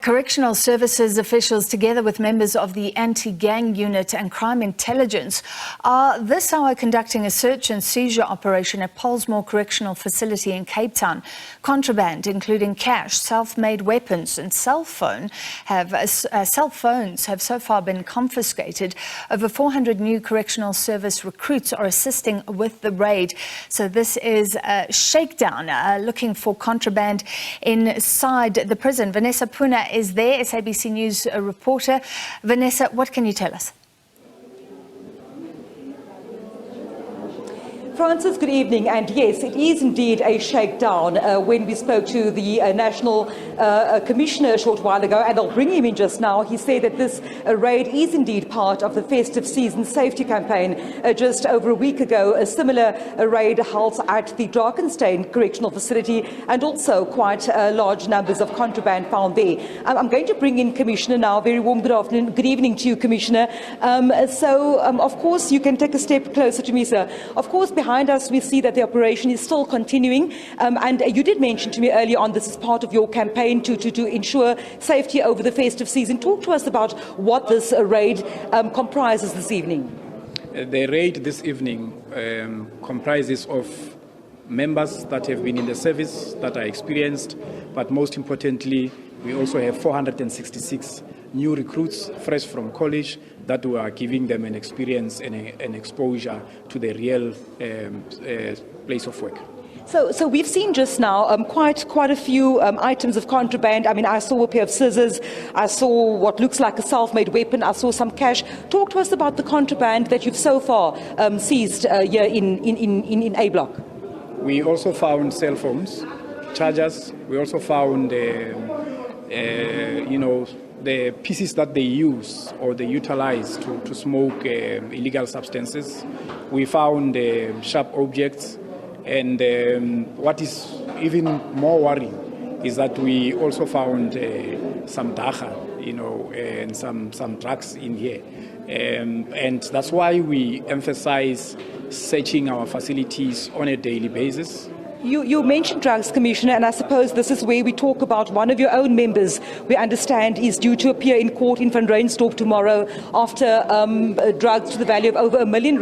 Correctional Services officials, together with members of the anti-gang unit and crime intelligence, are this hour conducting a search and seizure operation at Pollsmoor Correctional facility in Cape Town. Contraband, including cash, self-made weapons and cell phones have so far been confiscated. Over 400 new Correctional Service recruits are assisting with the raid. So this is a shakedown looking for contraband inside the prison. Vanessa Poonah is there, SABC News reporter. Vanessa, what can you tell us? Francis, good evening. And yes, it is indeed a shakedown. When we spoke to the National Commissioner a short while ago, and I'll bring him in just now, he said that this raid is indeed part of the festive season safety campaign. Just over a week ago, a similar raid held at the Drakensberg Correctional Facility, and also quite large numbers of contraband found there. I'm going to bring in Commissioner now. Very warm good afternoon, good evening to you, Commissioner. Of course, you can take a step closer to me, sir. Of course, behind us, we see that the operation is still continuing. And you did mention to me earlier on this is part of your campaign to ensure safety over the festive season. Talk to us about what this raid comprises this evening. The raid this evening comprises of members that have been in the service, that are experienced, but most importantly, we also have 466 new recruits fresh from college that we are giving them an experience and an exposure to the real place of work. So we've seen just now quite a few items of contraband. I mean, I saw a pair of scissors, I saw what looks like a self-made weapon, I saw some cash. Talk to us about the contraband that you've so far seized here in A Block. We also found cell phones, chargers. We also found the pieces that they use or they utilize to smoke illegal substances. We found sharp objects, and what is even more worrying is that we also found some dacha, and some drugs in here. And that's why we emphasize searching our facilities on a daily basis. You mentioned drugs, Commissioner, and I suppose this is where we talk about one of your own members, we understand, is due to appear in court in Van Reinsdorp tomorrow after drugs to the value of over R1 million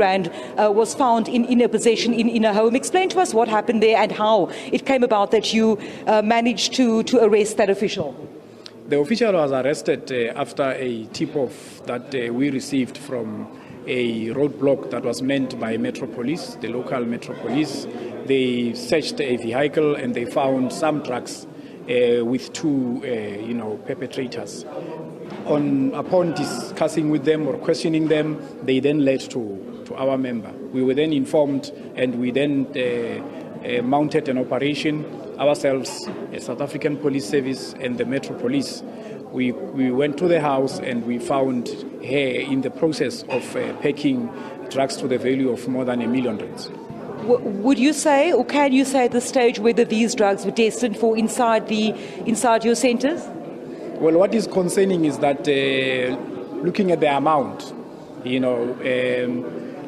was found in a possession in a home. Explain to us what happened there and how it came about that you managed to arrest that official. The official was arrested after a tip-off that we received from a roadblock that was manned by Metro Police, the local Metro Police. They searched a vehicle and they found some drugs with two, perpetrators. Upon discussing with them or questioning them, they then led to our member. We were then informed, and we then mounted an operation ourselves, a South African Police Service and the Metro Police. We went to the house and we found her in the process of packing drugs to the value of more than R1 million. Would you say, or can you say at this stage, whether these drugs were destined for inside your centres? Well, what is concerning is that looking at the amount,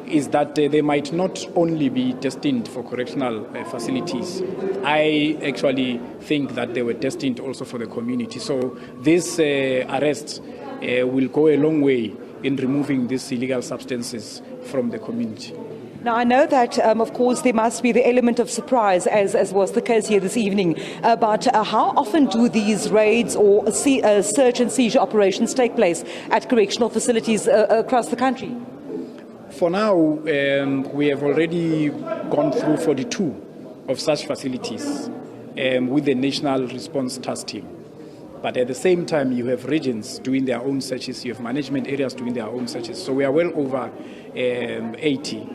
is that they might not only be destined for correctional facilities. I actually think that they were destined also for the community. So this arrest will go a long way in removing these illegal substances from the community. Now, I know that, of course, there must be the element of surprise, as was the case here this evening. But how often do these raids or search and seizure operations take place at correctional facilities across the country? For now, we have already gone through 42 of such facilities with the National Response Task Team. But at the same time, you have regions doing their own searches, you have management areas doing their own searches. So we are well over 80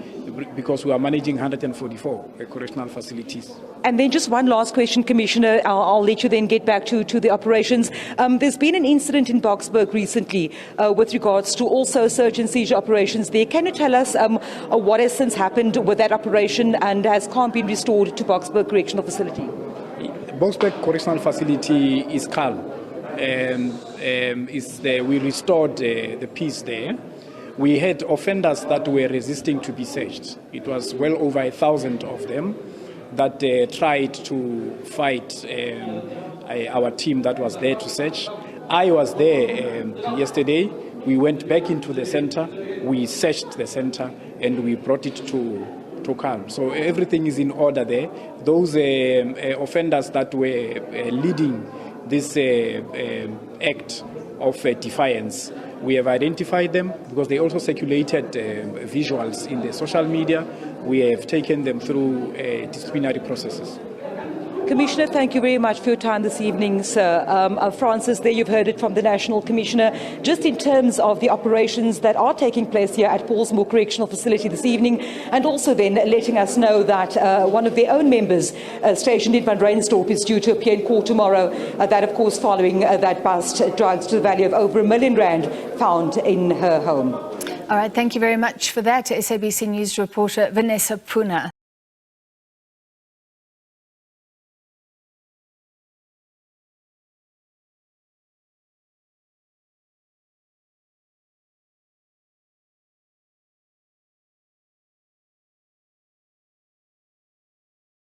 because we are managing 144 correctional facilities. And then just one last question, Commissioner. I'll let you then get back to the operations. There's been an incident in Boksburg recently with regards to also search and seizure operations there. Can you tell us what has since happened with that operation, and has calm been restored to Boksburg Correctional Facility? Boksburg Correctional Facility is calm. We restored the peace there. We had offenders that were resisting to be searched. It was well over 1,000 of them that tried to fight our team that was there to search. I was there yesterday. We went back into the center, we searched the center, and we brought it to calm. So everything is in order there. Those offenders that were leading this act of defiance, we have identified them because they also circulated visuals in the social media. We have taken them through disciplinary processes. Commissioner, thank you very much for your time this evening, sir. Francis, there you've heard it from the National Commissioner. Just in terms of the operations that are taking place here at Pollsmoor Correctional Facility this evening, and also then letting us know that one of their own members stationed in Van Reinsdorp is due to appear in court tomorrow. That, of course, following that bust drugs to the value of over R1 million found in her home. All right, thank you very much for that, SABC News reporter Vanessa Poonah.